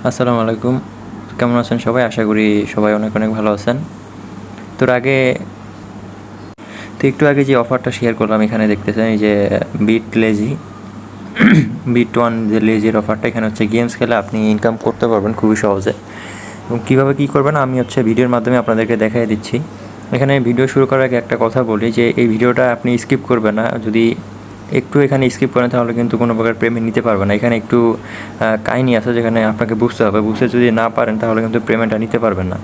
আসসালামু আলাইকুম। কেমন আছেন সবাই? আশা করি সবাই অনেক অনেক ভালো আছেন। একটু আগে যে অফারটা শেয়ার করলাম, এখানে দেখতেছেন এই যে বিট ওয়ান যে লেজির অফারটা, এখানে হচ্ছে গেমস খেলে আপনি ইনকাম করতে পারবেন খুবই সহজে। এবং কীভাবে কী করবেন আমি ভিডিওর মাধ্যমে আপনাদেরকে দেখাই দিচ্ছি। এখানে ভিডিও শুরু করার আগে একটা কথা বলি যে এই ভিডিওটা আপনি স্কিপ করবেন না। যদি একটু এখানে স্কিপ করেন তাহলে কিন্তু কোনো প্রকার পেমেন্ট নিতে পারবেন না। এখানে একটু কাহিনী আছে যেখানে আপনাকে বুঝতে হবে, বুঝতে যদি না পারেন তাহলে কিন্তু পেমেন্টটা নিতে পারবেন না।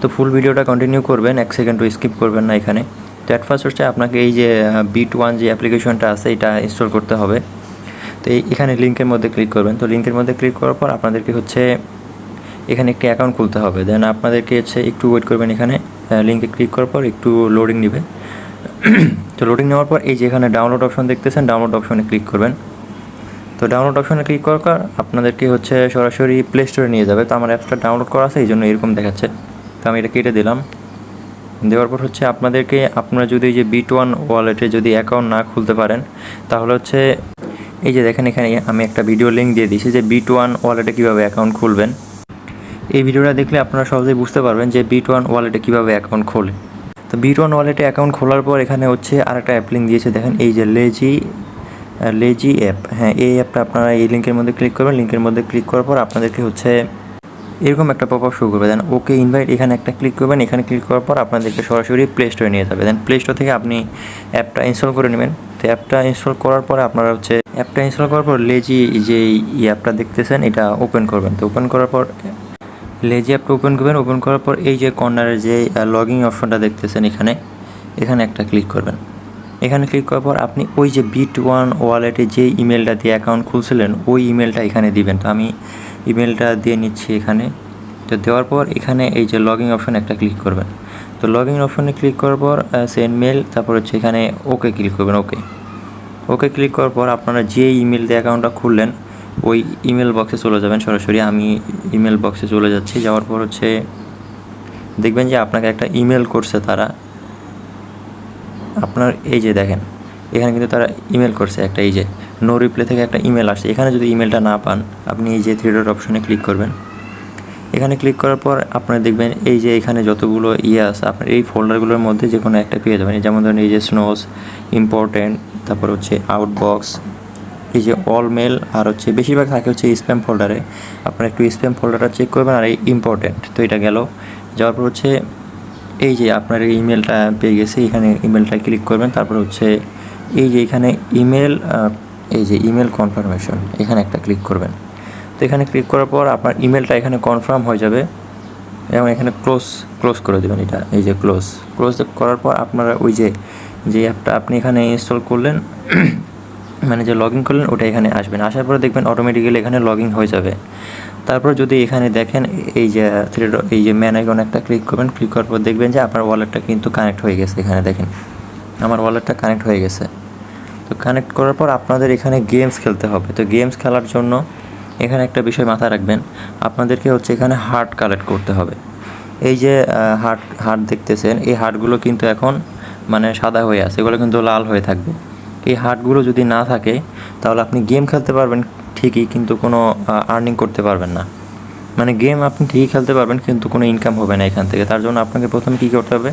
তো ফুল ভিডিওটা কন্টিনিউ করবেন, 1 সেকেন্ডও স্কিপ করবেন না এখানে। তো অ্যাট ফার্স্ট হচ্ছে আপনাকে এই যে বিট ওয়ান যে অ্যাপ্লিকেশনটা আছে এটা ইনস্টল করতে হবে। তো এখানে লিঙ্কের মধ্যে ক্লিক করবেন। তো লিঙ্কের মধ্যে ক্লিক করার পর আপনাদেরকে হচ্ছে এখানে একটি অ্যাকাউন্ট খুলতে হবে। দেন আপনাদেরকে হচ্ছে একটু ওয়েট করবেন। এখানে লিঙ্কে ক্লিক করার পর একটু লোডিং নেবে। তো লোডিং নেওয়ার পর এই যে এখানে ডাউনলোড অপশন দেখতেছেন, ডাউনলোড অপশনে ক্লিক করবেন। তো ডাউনলোড অপশনে ক্লিক করার পর আপনাদেরকে হচ্ছে সরাসরি প্লে স্টোরে নিয়ে যাবে। তো আমার অ্যাপসটা ডাউনলোড করা আছে, এই জন্য এরকম দেখাচ্ছে। তো আমি এটা কেটে দিলাম। দেওয়ার পর হচ্ছে আপনারা যদি এই যে বিট ওয়ান ওয়ালেটে যদি অ্যাকাউন্ট না খুলতে পারেন তাহলে হচ্ছে এই যে দেখেন এখানে আমি একটা ভিডিও লিঙ্ক দিয়ে দিয়েছি যে বিট ওয়ান ওয়ালেটে কীভাবে অ্যাকাউন্ট খুলবেন। এই ভিডিওটা দেখলে আপনারা সহজেই বুঝতে পারবেন যে বিট ওয়ান ওয়ালেটে কীভাবে অ্যাকাউন্ট খোলে। তো বিট ওয়ান ওয়ালেটে অ্যাকাউন্ট খোলার পর এখানে হচ্ছে আরেকটা অ্যাপ লিঙ্ক দিয়েছে, দেখেন এই যে লেজি অ্যাপ। হ্যাঁ, এই অ্যাপটা আপনারা এই লিঙ্কের মধ্যে ক্লিক করবেন। লিঙ্কের মধ্যে ক্লিক করার পর আপনাদেরকে হচ্ছে এরকম একটা পপ আপ শো করবে। দেন ওকে ইনভাইট এখানে একটা ক্লিক করবেন। এখানে ক্লিক করার পর আপনাদেরকে সরাসরি প্লে স্টোরে নিয়ে যাবে। দেন প্লে স্টোর থেকে আপনি অ্যাপটা ইনস্টল করে নেবেন। তো অ্যাপটা ইনস্টল করার পরে আপনারা হচ্ছে লেজি যে অ্যাপটা দেখতেছেন এটা ওপেন করবেন। তো ওপেন করার পর লেজি অ্যাপটা ওপেন করবেন। ওপেন করার পর এই যে কর্নারের যে লগইন অপশনটা দেখতেছেন এখানে একটা ক্লিক করবেন। এখানে ক্লিক করার পর আপনি ওই যে বিট ওয়ান ওয়ালেটে যে ইমেলটা দিয়ে অ্যাকাউন্ট খুলছিলেন ওই ইমেলটা এখানে দিবেন। তো আমি ইমেলটা দিয়ে নিচ্ছি এখানে। তো দেওয়ার পর এখানে এই যে লগইন অপশন একটা ক্লিক করবেন। তো লগইন অপশনে ক্লিক করার পর সেন্ড মেল, তারপর হচ্ছে এখানে ওকে ক্লিক করবেন। ওকে ক্লিক করার পর আপনারা যে ইমেল দিয়ে অ্যাকাউন্টটা খুললেন ওই ইমেল বক্সে চলে যাবেন সরাসরি। আমি ইমেল বক্সে চলে যাচ্ছি। যাওয়ার পর হচ্ছে দেখবেন যে আপনাকে একটা ইমেল করছে তারা। আপনার এই যে দেখেন এখানে কিন্তু তারা ইমেল করছে একটা, এই যে নো রিপ্লাই থেকে একটা ইমেল আসছে। এখানে যদি ইমেলটা না পান আপনি এই যে 3 ডট অপশনে ক্লিক করবেন। এখানে ক্লিক করার পর আপনারা দেখবেন এই যে এখানে যতগুলো আছে আপনার এই ফোল্ডারগুলোর মধ্যে যে কোনো একটা পেয়ে যাবেন। যেমন ধরুন এই যে স্নোস, ইম্পর্টেন্ট, তারপর হচ্ছে আউটবক্স, এই যে অল মেল, আর হচ্ছে বেশিরভাগ থাকে হচ্ছে স্প্যাম ফোল্ডারে। আপনারা একটু স্প্যাম ফোল্ডারটা চেক করবেন। আর এই ইম্পর্টেন্ট, তো এটা গেল। যাওয়ার পর হচ্ছে এই যে আপনার এই ইমেলটা পেয়ে গেছে, এখানে ইমেলটা ক্লিক করবেন। তারপর হচ্ছে এই যে এখানে ইমেল কনফার্মেশন এখানে একটা ক্লিক করবেন। তো এখানে ক্লিক করার পর আপনার ইমেলটা এখানে কনফার্ম হয়ে যাবে এবং এখানে ক্লোজ করে দেবেন। এটা এই যে ক্লোজ করার পর আপনারা ওই যে অ্যাপটা আপনি এখানে ইনস্টল করলেন মানে যে লগ ইন করলেন ওটা এখানে আসবেন। আসার পরে দেখবেন অটোমেটিক্যালি এখানে লগ ইন হয়ে যাবে। তারপর যদি এখানে দেখেন এই যে ম্যান আইকন একটা ক্লিক করবেন। ক্লিক করার পর দেখবেন যে আপনার ওয়ালেটটা কিন্তু কানেক্ট হয়ে গেছে। এখানে দেখেন আমার ওয়ালেটটা কানেক্ট হয়ে গেছে। তো কানেক্ট করার পর আপনাদের এখানে গেমস খেলতে হবে। তো গেমস খেলার জন্য এখানে একটা বিষয় মাথায় রাখবেন, আপনাদেরকে হচ্ছে এখানে হার্ট কালেক্ট করতে হবে। এই যে হার্ট দেখতেছেন, এই হার্টগুলো কিন্তু এখন মানে সাদা হয়ে আছে, এগুলো কিন্তু লাল হয়ে থাকবে। এই হার্টগুলো যদি না থাকে তাহলে আপনি গেম খেলতে পারবেন ঠিকই, কিন্তু কোনো আর্নিং করতে পারবেন না। মানে গেম আপনি ঠিকই খেলতে পারবেন কিন্তু কোনো ইনকাম হবে না এখান থেকে। তার জন্য আপনাকে প্রথমে কী করতে হবে,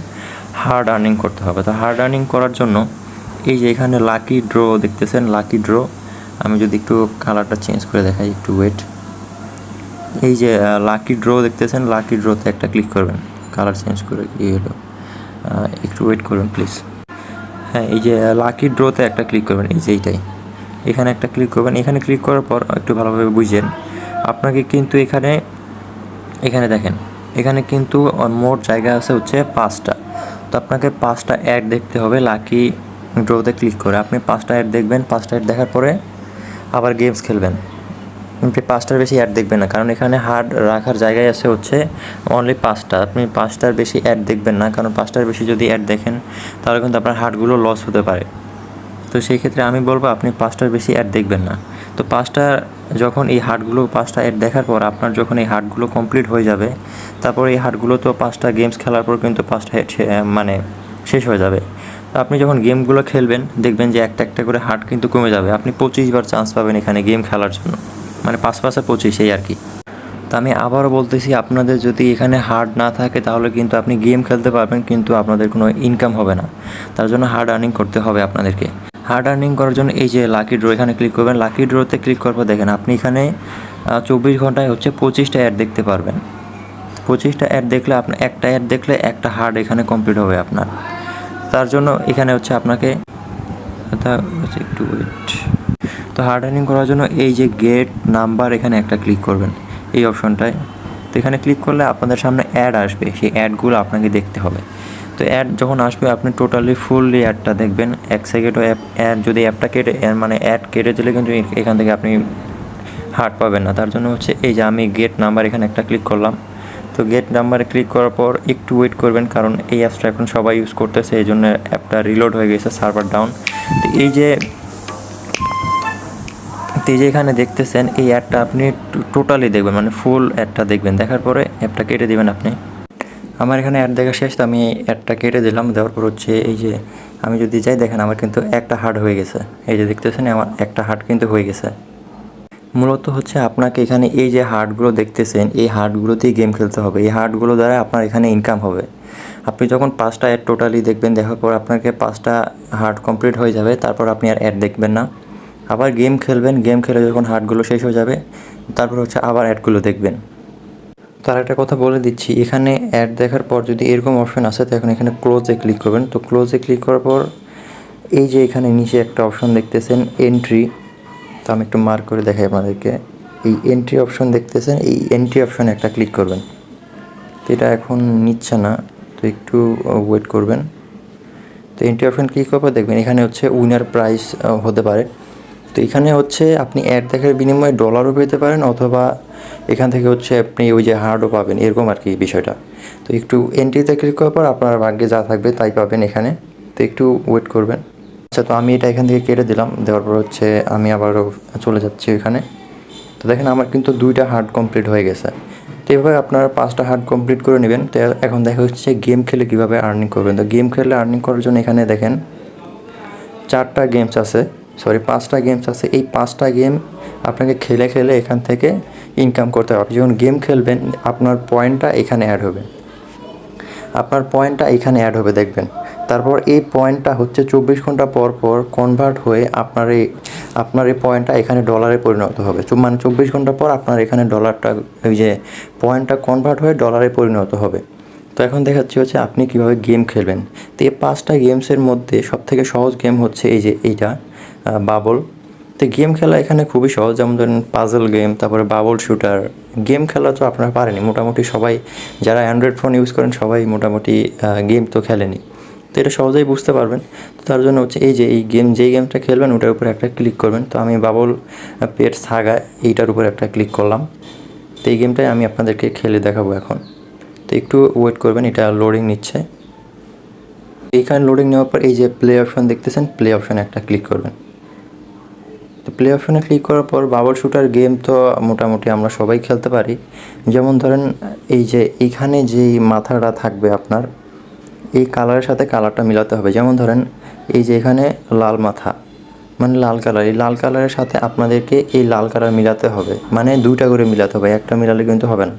হার্ড আর্নিং করতে হবে। তো হার্ড আর্নিং করার জন্য এই যে এখানে লাকি ড্র দেখতেছেন, লাকি ড্র, আমি যদি একটু কালারটা চেঞ্জ করে দেখাই, একটু ওয়েট। এই যে লাকি ড্র দেখতেছেন, লাকি ড্রতে একটা ক্লিক করবেন। কালার চেঞ্জ করে কি হলো, একটু ওয়েট করবেন প্লিজ। হ্যাঁ, এই যে লাকি ড্রতে একটা ক্লিক করবেন, এই যে এইটাই, এখানে একটা ক্লিক করবেন। এখানে ক্লিক করার পর একটু ভালোভাবে বুঝেন, আপনাকে কিন্তু এখানে দেখেন এখানে কিন্তু মোট জায়গা আছে হচ্ছে 5টা। তো আপনাকে 5টা অ্যাড দেখতে হবে লাকি ড্রতে ক্লিক করে। আপনি 5টা অ্যাড দেখবেন। 5টা অ্যাড দেখার পরে আবার গেমস খেলবেন। আপনি 5টার বেশি অ্যাড দেখবেন না, কারণ এখানে হার্ড রাখার জায়গায় আছে হচ্ছে অনলি 5টা। আপনি 5টার বেশি অ্যাড দেখবেন না, কারণ 5টার বেশি যদি অ্যাড দেখেন তাহলে কিন্তু আপনার হার্টগুলো লস হতে পারে। তো সেই ক্ষেত্রে আমি বলবো আপনি 5টার বেশি অ্যাড দেখবেন না। তো 5টা যখন এই হার্টগুলো 5টা অ্যাড দেখার পর আপনার যখন এই হার্টগুলো কমপ্লিট হয়ে যাবে, তারপর এই হার্টগুলো তো 5টা গেমস খেলার পর কিন্তু 5টা মানে শেষ হয়ে যাবে। তো আপনি যখন গেমগুলো খেলবেন দেখবেন যে একটা একটা করে হার্ট কিন্তু কমে যাবে। আপনি 25 বার চান্স পাবেন এখানে গেম খেলার জন্য। মানে 5×5 = 25 এই আর কি। তো আমি আবারও বলতেছি, আপনাদের যদি এখানে হার্ড না থাকে তাহলে কিন্তু আপনি গেম খেলতে পারবেন, কিন্তু আপনাদের কোনো ইনকাম হবে না। তার জন্য হার্ড আর্নিং করতে হবে আপনাদেরকে। হার্ড আর্নিং করার জন্য এই যে লাকি ড্র, এখানে ক্লিক করবেন। লাকি ড্রোতে ক্লিক করার পর দেখেন আপনি এখানে 24 ঘন্টায় হচ্ছে 25টা অ্যাড দেখতে পারবেন। 25টা অ্যাড দেখলে আপনার একটা অ্যাড দেখলে একটা হার্ড এখানে কমপ্লিট হবে আপনার। তার জন্য এখানে হচ্ছে আপনাকে একটু ওয়েট। তো হার্ড আর্নিং করার জন্য এই যে গেট নাম্বার এখানে একটা ক্লিক করবেন এই অপশনটায়। তো এখানে ক্লিক করলে আপনাদের সামনে অ্যাড আসবে, সেই অ্যাডগুলো আপনাকে দেখতে হবে। তো অ্যাড যখন আসবে আপনি টোটালি ফুললি অ্যাডটা দেখবেন। 1 সেকেন্ডও অ্যাড যদি অ্যাপটা কেটে মানে অ্যাড কেটে দিলে কিন্তু এখান থেকে আপনি হার্ড পাবেন না। তার জন্য হচ্ছে এই যে আমি গেট নাম্বার এখানে একটা ক্লিক করলাম। তো গেট নাম্বারে ক্লিক করার পর একটু ওয়েট করবেন, কারণ এই অ্যাপসটা এখন সবাই ইউজ করতেছে, এই জন্য অ্যাপটা রিলোড হয়ে গেছে, সার্ভার ডাউন। তো এই যে এখানে দেখতেছেন এই অ্যাডটা আপনি টোটালি দেখবেন, মানে ফুল অ্যাডটা দেখবেন। দেখার পরে অ্যাপটা কেটে দেবেন আপনি। আমার এখানে অ্যাড দেখা শেষ, তো আমি অ্যাডটা কেটে দিলাম। দেওয়ার পর হচ্ছে এই যে আমি যদি যাই দেখেন আমার কিন্তু একটা হার্ড হয়ে গেছে। এই যে দেখতেছেন আমার একটা হার্ড কিন্তু হয়ে গেছে। মূলত হচ্ছে আপনাকে এখানে এই যে হার্ডগুলো দেখতেছেন এই হার্ডগুলোতেই গেম খেলতে হবে। এই হার্ডগুলো দ্বারা আপনার এখানে ইনকাম হবে। আপনি যখন 5টা অ্যাড টোটালি দেখবেন, দেখার পর আপনাকে 5টা হার্ড কমপ্লিট হয়ে যাবে, তারপর আপনি আর অ্যাড দেখবেন না। আবার গেম খেলবেন, গেম খেলে যখন হার্ডগুলো শেষ হয়ে যাবে তারপর হচ্ছে আবার অ্যাডগুলো দেখবেন। তার একটা কথা বলে দিচ্ছি, এখানে অ্যাড দেখার পর যদি এরকম অপশন আসে তো এখন এখানে ক্লোজে ক্লিক করবেন। তো ক্লোজে ক্লিক করার পর এই যে এখানে নিচে একটা অপশন দেখতেছেন এন্ট্রি, তো আমি একটু মার্ক করে দেখাই আপনাদেরকে। এই এন্ট্রি অপশন দেখতেছেন, এই এন্ট্রি অপশনে একটা ক্লিক করবেন। তো এটা এখন নিচ্ছে না, তো একটু ওয়েট করবেন। তো এন্ট্রি অপশন ক্লিক করার পর দেখবেন এখানে হচ্ছে উইনার প্রাইস হতে পারে। তো এখানে হচ্ছে আপনি অ্যাড দেখার বিনিময়ে ডলারও পেতে পারেন, অথবা এখান থেকে হচ্ছে আপনি ওই যে হার্ডও পাবেন, এরকম আর কি বিষয়টা। তো একটু এন্ট্রিতে ক্লিক করার পর আপনার ভাগ্যে যা থাকবে তাই পাবেন এখানে। তো একটু ওয়েট করবেন। আচ্ছা, তো আমি এটা এখান থেকে কেটে দিলাম। দেওয়ার পর হচ্ছে আমি আবারও চলে যাচ্ছি ওইখানে। তো দেখেন আমার কিন্তু 2টা হার্ড কমপ্লিট হয়ে গেছে। তো এভাবে আপনারা 5টা হার্ড কমপ্লিট করে নেবেন। তো এখন দেখা হচ্ছে গেম খেলে কীভাবে আর্নিং করবেন। তো গেম খেলে আর্নিং করার জন্য এখানে দেখেন 4টা গেমস আছে, 5টা গেমস আছে। এই 5টা গেম আপনাকে খেলে খেলে এখান থেকে ইনকাম করতে হবে। আপনি যখন গেম খেলবেন আপনার পয়েন্টটা এখানে অ্যাড হবে, দেখবেন। তারপর এই পয়েন্টটা হচ্ছে 24 ঘন্টা পর পর কনভার্ট হয়ে আপনার এই পয়েন্টটা এখানে ডলারে পরিণত হবে। মানে 24 ঘন্টা পর আপনার এখানে ডলারটা, ওই যে পয়েন্টটা কনভার্ট হয়ে ডলারে পরিণত হবে। তো এখন দেখাচ্ছি হচ্ছে আপনি কীভাবে গেম খেলবেন। তো এই 5টা গেমসের মধ্যে সবথেকে সহজ গেম হচ্ছে এই যে এইটা বাবল। তো গেম খেলা এখানে খুবই সহজ, যেমন ধরেন পাজল গেম, তারপরে বাবল শুটার। গেম খেলা তো আপনারা পারেনি, মোটামুটি সবাই যারা অ্যান্ড্রয়েড ফোন ইউজ করেন সবাই মোটামুটি গেম তো খেলেনি। তো এটা সহজেই বুঝতে পারবেন। তো তার জন্য হচ্ছে এই যে এই যেই গেমটা খেলবেন ওটার উপরে একটা ক্লিক করবেন। তো আমি বাবল পেট সাগা এইটার উপরে একটা ক্লিক করলাম। তো এই গেমটাই আমি আপনাদেরকে খেলে দেখাবো এখন। তো একটু ওয়েট করবেন, এটা লোডিং নিচ্ছে। এইখানে লোডিং নেওয়ার পর এই যে প্লে অপশন দেখতেছেন, প্লে অপশনে একটা ক্লিক করবেন। তো প্লে অপশনে ক্লিক করার পর বাবল শুটার গেম তো মোটামুটি আমরা সবাই খেলতে পারি। যেমন ধরেন এই যে এইখানে যেই মাথাটা থাকবে আপনার, এই কালারের সাথে কালারটা মিলাতে হবে। যেমন ধরেন এই যে এখানে লাল মাথা, মানে লাল কালার, এই লাল কালারের সাথে আপনাদেরকে এই লাল কালার মিলাতে হবে, মানে 2টা করে মিলাতে হবে, একটা মিলালে কিন্তু হবে না।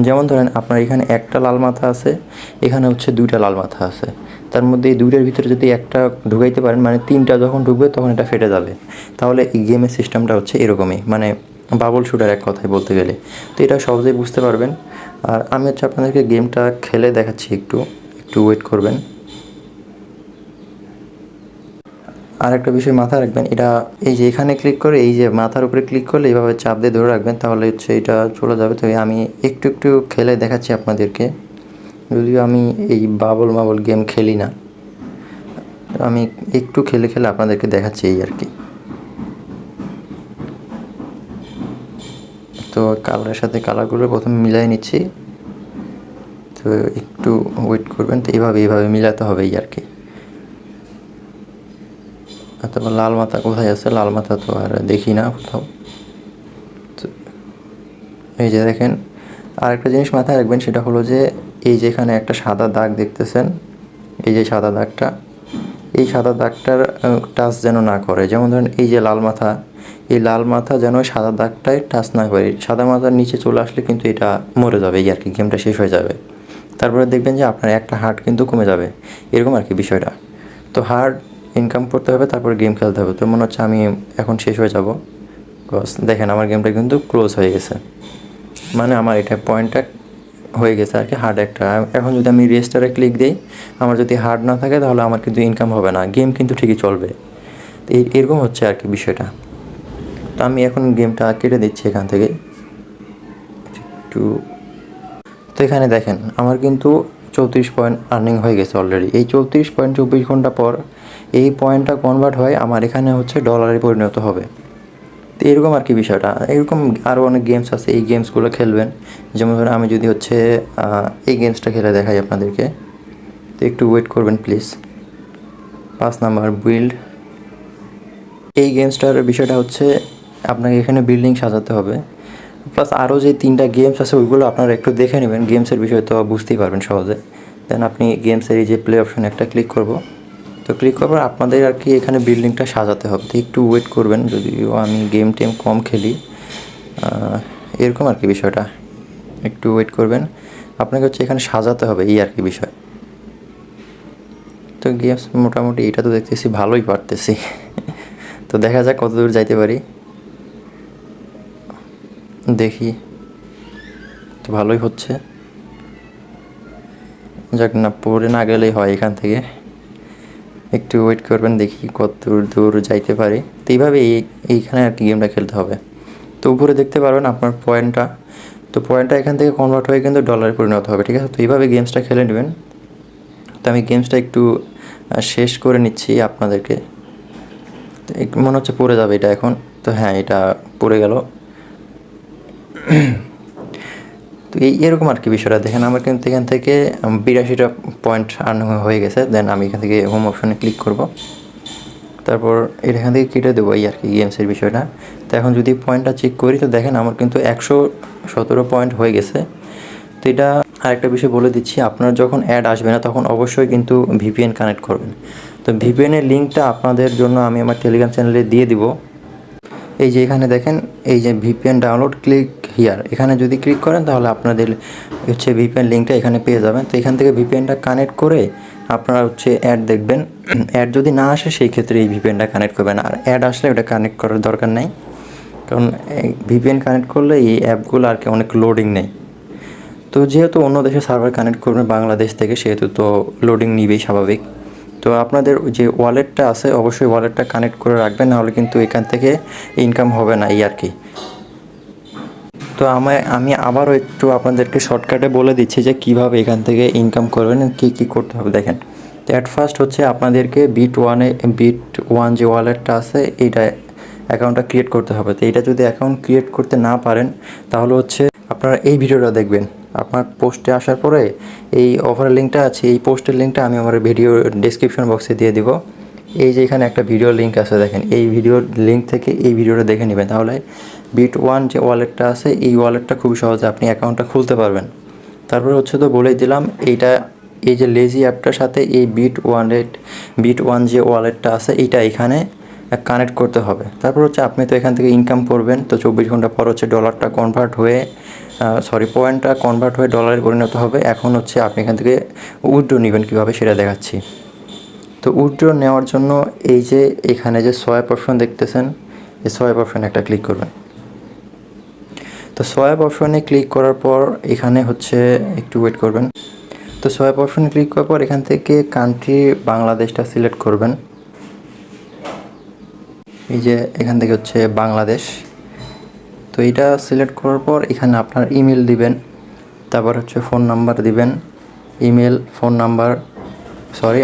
যেমন ধরেন আপনার এখানে একটা লাল মাথা আছে, এখানে হচ্ছে 2টা লাল মাথা আছে। তার মধ্যে এই 2টার ভিতরে যদি একটা ঢুকাইতে পারেন, মানে 3টা যখন ঢুকবে তখন এটা ফেটে যাবে। তাহলে এই গেমের সিস্টেমটা হচ্ছে এরকমই, মানে বাবল শুটার এক কথায় বলতে গেলে। তো এটা সহজেই বুঝতে পারবেন। আর আমি হচ্ছে আপনাদেরকে গেমটা খেলে দেখাচ্ছি, একটু ওয়েট করবেন। আর একটা বিষয় মাথায় রাখবেন, এটা এই যে এখানে ক্লিক করে এই যে মাথার উপরে ক্লিক করলে এইভাবে চাপ দিয়ে ধরে রাখবেন, তাহলে হচ্ছে এটা চলে যাবে। তো আমি একটু খেলে দেখাচ্ছি আপনাদেরকে, যদিও আমি এই বাবল গেম খেলি না, আমি একটু খেলে আপনাদেরকে দেখাচ্ছি এই আর কি। তো কালারের সাথে কালারগুলো প্রথমে মিলাই নিচ্ছি। তো একটু ওয়েট করবেন। তো এইভাবে মিলাতে হবে এই আর কি। তারপর লাল মাথা কোথায় আছে? লাল মাথা তো আর দেখি না কোথাও। তো এই যে দেখেন, আর একটা জিনিস মাথায় রাখবেন, সেটা হলো যে এই যে এখানে একটা সাদা দাগ দেখতেছেন, এই যে সাদা দাগটা, এই সাদা দাগটার টাচ যেন না করে। যেমন ধরেন এই যে লাল মাথা, এই লাল মাথা যেন সাদা দাগটায় টাচ না করে, সাদা মাথার নিচে চলে আসলে কিন্তু এটা মরে যাবে এই আর কি, গেমটা শেষ হয়ে যাবে। তারপরে দেখবেন যে আপনার একটা হার্ট কিন্তু কমে যাবে, এরকম আর কি বিষয়টা। তো হার্ট ইনকাম করতে হবে, তারপর গেম খেলতে হবে। তো মনে হচ্ছে আমি এখন শেষ হয়ে যাব, বস দেখেন আমার গেমটা কিন্তু ক্লোজ হয়ে গেছে, মানে আমার এটা পয়েন্টটা হয়ে গেছে আর কি, হার্ড একটা। এখন যদি আমি রেজিস্টারে ক্লিক দিই, আমার যদি হার্ড না থাকে তাহলে আমার কিন্তু ইনকাম হবে না, গেম কিন্তু ঠিকই চলবে। তো এরকম হচ্ছে আর কি বিষয়টা। তো আমি এখন গেমটা কেটে দিচ্ছি এখান থেকে একটু। তো এখানে দেখেন আমার কিন্তু 34 পয়েন্ট আর্নিং হয়ে গেছে অলরেডি। এই 34 পয়েন্ট 24 ঘন্টা পর এই পয়েন্টটা কনভার্ট হয় আমার এখানে হচ্ছে ডলারে পরিণত হবে। তো এরকম আর কি বিষয়টা। এরকম আরও অনেক গেমস আছে, এই গেমসগুলো খেলবেন। যেমন ধরুন আমি যদি হচ্ছে এই গেমসটা খেলে দেখাই আপনাদেরকে, তো একটু ওয়েট করবেন প্লিজ। 5 number build. এই গেমসটার বিষয়টা হচ্ছে আপনাকে এখানে বিল্ডিং সাজাতে হবে, প্লাস আরও যে 3টা গেমস আছে ওইগুলো আপনারা একটু দেখে নেবেন, গেমসের বিষয় তো বুঝতেই পারবেন সহজে। দেন আপনি গেমসের এই যে প্লে অপশানে একটা ক্লিক করব, তো ক্লিক করার আপনাদের আর কি এখানে বিল্ডিংটা সাজাতে হবে। তো একটু ওয়েট করবেন, যদিও আমি গেম টেম কম খেলি, এরকম আর কি বিষয়টা। একটু ওয়েট করবেন, আপনাকে হচ্ছে এখানে সাজাতে হবে এই আর কি বিষয়। তো গেমস মোটামুটি এটা তো দেখতেছি ভালোই পারতেছি তো দেখা যাক কত দূর যাইতে পারি, দেখি। তো ভালোই হচ্ছে, যাক না পড়ে না গেলেই হয় এখান থেকে। একটু ওয়েট করবেন, দেখি কত দূর দূর যাইতে পারি। তো এইভাবে এইখানে আর কি গেমটা খেলতে হবে। তো উপরে দেখতে পারবেন আপনার পয়েন্টটা, তো পয়েন্টটা এখান থেকে কনভার্ট হয়ে কিন্তু ডলারে পরিণত হবে, ঠিক আছে। তো এইভাবে গেমসটা খেলে নেবেন। তো আমি গেমসটা একটু শেষ করে নিচ্ছি আপনাদেরকে। মনে হচ্ছে পড়ে যাবে এটা এখন, তো হ্যাঁ এটা পড়ে গেল। তো এরকম আর কি বিষয়টা। দেখেন আমার কিন্তু এখান থেকে 82টা পয়েন্ট আর্ন হয়ে গেছে। দেন আমি এখান থেকে হোম অপশনে ক্লিক করব, তারপর এখান থেকে কেটে দেবো এই আর কি গেমসের বিষয়টা। তো এখন যদি পয়েন্টটা চেক করি, তো দেখেন আমার কিন্তু 117 পয়েন্ট হয়ে গেছে। তো এটা আরেকটা বিষয় বলে দিচ্ছি, আপনার যখন অ্যাড আসবে না তখন অবশ্যই কিন্তু ভিপিএন কানেক্ট করবেন। তো ভিপিএনের লিঙ্কটা আপনাদের জন্য আমি আমার টেলিগ্রাম চ্যানেলে দিয়ে দিব। এই যে এখানে দেখেন, এই যে ভিপিএন ডাউনলোড ক্লিক হিয়ার, এখানে যদি ক্লিক করেন তাহলে আপনাদের হচ্ছে ভিপিএন লিঙ্কটা এখানে পেয়ে যাবেন। তো এখান থেকে ভিপিএনটা কানেক্ট করে আপনারা হচ্ছে অ্যাড দেখবেন। অ্যাড যদি না আসে সেই ক্ষেত্রে এই ভিপিএনটা কানেক্ট করবেন, আর অ্যাড আসলে ওটা কানেক্ট করার দরকার নেই, কারণ ভিপিএন কানেক্ট করলে এই অ্যাপগুলো আর কি অনেক লোডিং নেই। তো যেহেতু অন্য দেশে সার্ভার কানেক্ট করবেন বাংলাদেশ থেকে, সেহেতু তো লোডিং নিবেই স্বাভাবিক। তো আপনাদের যে ওয়ালেটটা আছে অবশ্যই ওয়ালেটটা কানেক্ট করে রাখবেন, নাহলে কিন্তু এখান থেকে ইনকাম হবে না এই আর কি। তো আমি আবারও একটু আপনাদেরকে শর্টকাটে বলে দিচ্ছি যে কীভাবে এখান থেকে ইনকাম করবেন, কী করতে হবে দেখেন। তো অ্যাট ফার্স্ট হচ্ছে আপনাদেরকে বিট ওয়ান যে ওয়ালেটটা আছে এইটা অ্যাকাউন্টটা ক্রিয়েট করতে হবে। তো এইটা যদি অ্যাকাউন্ট ক্রিয়েট করতে না পারেন তাহলে হচ্ছে আপনারা এই ভিডিওটা দেখবেন, আপনার পোস্টে আসার পরে এই অফারের লিঙ্কটা আছে, এই পোস্টের লিঙ্কটা আমি আমার ভিডিও ডেসক্রিপশন বক্সে দিয়ে দিব। এই যে এখানে একটা ভিডিও লিঙ্ক আছে দেখেন, এই ভিডিওর লিঙ্ক থেকে এই ভিডিওটা দেখে নেবেন, তাহলে বিট ওয়ান যে ওয়ালেটটা আছে এই ওয়ালেটটা খুব সহজে আপনি অ্যাকাউন্টটা খুলতে পারবেন। তারপরে হচ্ছে তো বলেই দিলাম এইটা, এই যে লেজি অ্যাপটার সাথে এই বিট ওয়ান যে ওয়ালেটটা আছে এইটা এখানে কানেক্ট করতে হবে। তারপর হচ্ছে আপনি তো এখান থেকে ইনকাম করবেন। তো 24 ঘন্টা পর হচ্ছে ডলারটা কনভার্ট হয়ে পয়েন্টটা কনভার্ট হয়ে ডলারে পরিণত হবে। এখন হচ্ছে আপনি এখান থেকে উইথড্র নেবেন কীভাবে সেটা দেখাচ্ছি। তো উইথড্র নেওয়ার জন্য এই যে এখানে যে সোয়াইপ অপশন দেখতেছেন, এই সোয়াইপ অপশনে একটা ক্লিক করবেন। তো সোয়াইপ অপশনে ক্লিক করার পর এখানে হচ্ছে একটু ওয়েট করবেন। তো সোয়াইপ অপশনে ক্লিক করার পর এখান থেকে কান্ট্রি বাংলাদেশটা সিলেক্ট করবেন। এই যে এখান থেকে হচ্ছে বাংলাদেশ। তো এইটা সিলেক্ট করার পর এখানে আপনার ইমেল দিবেন, তারপর হচ্ছে ফোন নাম্বার দিবেন। ইমেল, ফোন নাম্বার,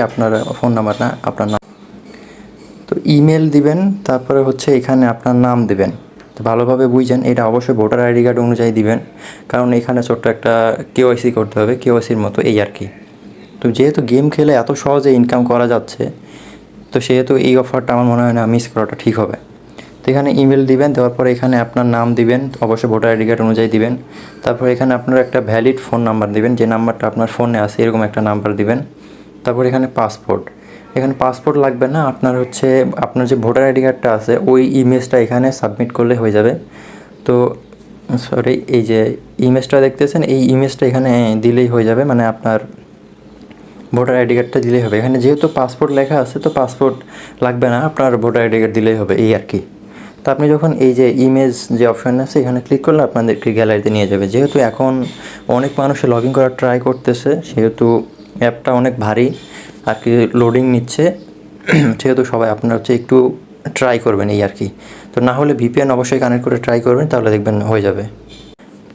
আপনার ফোন নাম্বার না, আপনার নাম। তো ইমেল দিবেন, তারপরে হচ্ছে এখানে আপনার নাম দিবেন। তো ভালোভাবে বুঝছেন, এটা অবশ্যই ভোটার আইডি কার্ড অনুযায়ী দিবেন, কারণ এখানে ছোট্ট একটা কেওয়াইসি করতে হবে, কেওয়াইসির মতো এই আর কি। তো যেহেতু গেম খেলে এত সহজে ইনকাম করা যাচ্ছে, তো সেহেতু এই অফারটা আমার মনে হয় না মিস করাটা ঠিক হবে। তো এখানে ইমেল দিবেন, দেওয়ার পরে এখানে আপনার নাম দিবেন, অবশ্যই ভোটার আইডি কার্ড অনুযায়ী দিবেন। তারপর এখানে আপনার একটা ভ্যালিড ফোন নাম্বার দিবেন, যে নাম্বারটা আপনার ফোনে আছে এরকম একটা নাম্বার দিবেন। তারপর এখানে পাসপোর্ট, এখানে পাসপোর্ট লাগবে না, আপনার হচ্ছে আপনার যে ভোটার আইডি কার্ডটা আছে ওই ইমেজটা এখানে সাবমিট করলে হয়ে যাবে। তো সরি, এই যে ইমেজটা দেখতেছেন এই ইমেজটা এখানে দিলেই হয়ে যাবে, মানে আপনার ভোটার আইডি কার্ডটা দিলেই হবে। এখানে যেহেতু পাসপোর্ট লেখা আছে তো পাসপোর্ট লাগবে না, আপনার ভোটার আইডি কার্ড দিলেই হবে, এই আর কি। তো আপনি যখন এই যে ইমেজ যে অপশান আছে এখানে ক্লিক করলে আপনাদেরকে গ্যালারিতে নিয়ে যাবে। যেহেতু এখন অনেক মানুষে লগ ইন করার ট্রাই করতেছে, সেহেতু অ্যাপটা অনেক ভারী আর কি, লোডিং নিচ্ছে, সেহেতু সবাই আপনার হচ্ছে একটু ট্রাই করবেন এই আর কি। তো না হলে ভিপিএন অবশ্যই কানেক্ট করে ট্রাই করবেন, তাহলে দেখবেন হয়ে যাবে।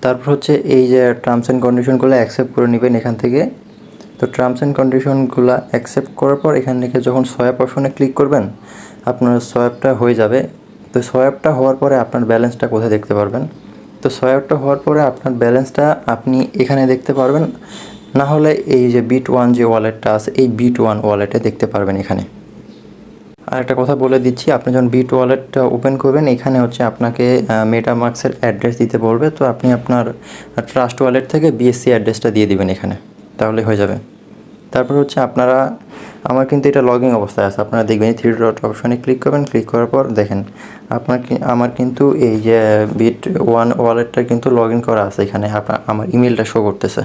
তারপর হচ্ছে এই যে টার্মস অ্যান্ড কন্ডিশনগুলো অ্যাকসেপ্ট করে নেবেন এখান থেকে। তো টার্মস অ্যান্ড কন্ডিশনগুলো অ্যাকসেপ্ট করার পর এখান থেকে যখন সোয়াপ অপশনে ক্লিক করবেন আপনার সোয়াপটা হয়ে যাবে। তো সোয়াপটা হওয়ার পরে আপনার ব্যালেন্সটা কোথায় দেখতে পারবেন? তো সোয়াপটা হওয়ার পরে আপনার ব্যালেন্সটা আপনি এখানে দেখতে পারবেন, না হলে এই যে বিট1 যে ওয়ালেটটা আছে এই বিট1 ওয়ালেটে দেখতে পারবেন এখানে। আর একটা কথা বলে দিচ্ছি, আপনি যখন বিট ওয়ালেটটা ওপেন করবেন এখানে হচ্ছে আপনাকে মেটামাস্কের অ্যাড্রেস দিতে বলবে। তো আপনি আপনার ট্রাস্ট ওয়ালেট থেকে বিএসসি অ্যাড্রেসটা দিয়ে দিবেন এখানে, তাহলে হয়ে যাবে। তারপর হচ্ছে আপনারা, আমার কিন্তু এটা লগইন অবস্থায় আছে, আপনারা দেখবেন থ্রি ডট অপশনে ক্লিক করবেন। ক্লিক করার পর দেখেন আমার কিন্তু এই যে বিট1 ওয়ালেটটা কিন্তু লগ ইন করা আছে, এখানে আমার ইমেলটা শো করতেছে।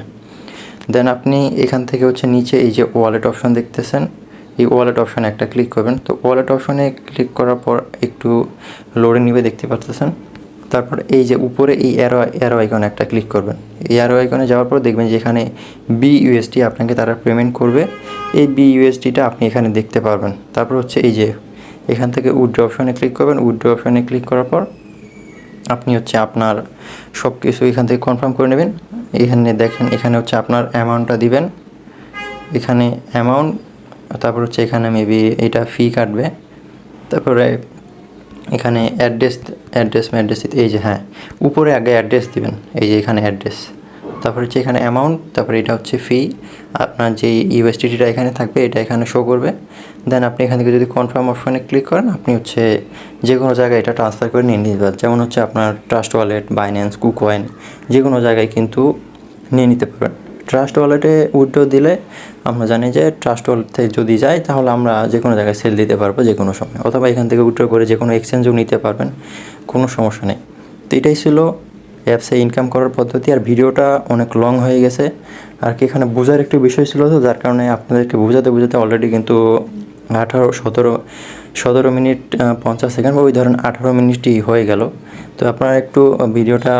দেন আপনি এখান থেকে হচ্ছে নিচে এই যে ওয়ালেট অপশন দেখতেছেন, এই ওয়ালেট অপশানে একটা ক্লিক করবেন। তো ওয়ালেট অপশানে ক্লিক করার পর একটু লোডে নিবে দেখতে পাচ্ছেন। তারপর এই যে উপরে এই অ্যারো আইকনে একটা ক্লিক করবেন। এই অ্যারো আইকনে যাওয়ার পর দেখবেন যে এখানে বিইউএসডি আপনাকে তারা পেমেন্ট করবে, এই বিইউএসডিটা আপনি এখানে দেখতে পারবেন। তারপর হচ্ছে এই যে এখান থেকে উইথড্র অপশানে ক্লিক করবেন। উইথড্র অপশানে ক্লিক করার পর আপনি হচ্ছে আপনার সব কিছু এখান থেকে কনফার্ম করে নেবেন। এখানে দেখেন এখানে হচ্ছে আপনার অ্যামাউন্টটা দিবেন, এখানে অ্যামাউন্ট, তারপর হচ্ছে এখানে মেবি এটা ফি কাটবে। তারপরে এখানে অ্যাড্রেস এই যে হ্যাঁ উপরে আগে অ্যাড্রেস দিবেন, এই যে এখানে অ্যাড্রেস, তারপর হচ্ছে এখানে অ্যামাউন্ট, তারপরে এটা হচ্ছে ফি, আপনার যে ইউএসডিটিটা এখানে থাকবে এটা এখানে শো করবে। দেন আপনি এখান থেকে যদি কনফার্ম অপশনে ক্লিক করেন আপনি হচ্ছে যে কোনো জায়গায় এটা ট্রান্সফার করে নিয়ে নিতে পারেন। যেমন হচ্ছে আপনার ট্রাস্ট ওয়ালেট, বাইন্যান্স, কুকয়েন, যে কোনো জায়গায় কিন্তু নিয়ে নিতে পারবেন। ট্রাস্ট ওয়ালেটে উইথড্র দিলে আমরা জানি যে ট্রাস্ট ওয়ালেটে যদি যায় তাহলে আমরা যে কোনো জায়গায় সেল দিতে পারবো যে কোনো সময়, অথবা এখান থেকে উইথড্র করে যে কোনো এক্সচেঞ্জও নিতে পারবেন, কোনো সমস্যা নেই। তো এটাই ছিল অ্যাপসে ইনকাম করার পদ্ধতি। আর ভিডিওটা অনেক লং হয়ে গেছে আর কি, এখানে বোঝার একটু বিষয় ছিল, তো যার কারণে আপনাদেরকে বোঝাতে অলরেডি কিন্তু 17 মিনিট 50 সেকেন্ড, ওই ধরেন 18 মিনিটই হয়ে গেল। তো আপনারা একটু ভিডিওটা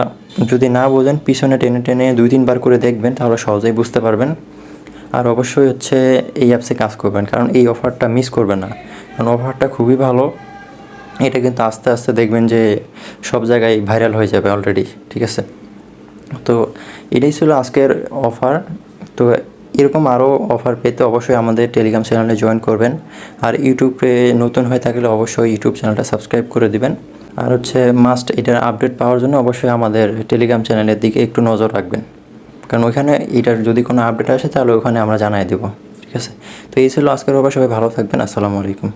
যদি না বোঝেন পিছনে টেনে টেনে 2-3 বার করে দেখবেন, তাহলে সহজেই বুঝতে পারবেন। আর অবশ্যই হচ্ছে এই অ্যাপসে কাজ করবেন, কারণ এই অফারটা মিস করবেন না, কারণ অফারটা খুবই ভালো। এটা কিন্তু আস্তে আস্তে দেখবেন যে সব জায়গায় ভাইরাল হয়ে যাবে অলরেডি, ঠিক আছে। তো এটাই ছিল আজকের অফার। তো এরকম আরও অফার পেতে অবশ্যই আমাদের টেলিগ্রাম চ্যানেলে জয়েন করবেন। আর ইউটিউবে নতুন হয়ে থাকলে অবশ্যই ইউটিউব চ্যানেলটা সাবস্ক্রাইব করে দিবেন। আর হচ্ছে মাস্ট এটার আপডেট পাওয়ার জন্য অবশ্যই আমাদের টেলিগ্রাম চ্যানেলের দিকে একটু নজর রাখবেন, কারণ ওইখানে এটার যদি কোনো আপডেট আসে তাহলে ওখানে আমরা জানাই দেবো, ঠিক আছে। তো এই ছিল আজকের অফার, সবাই ভালো থাকবেন, আসসালামু আলাইকুম।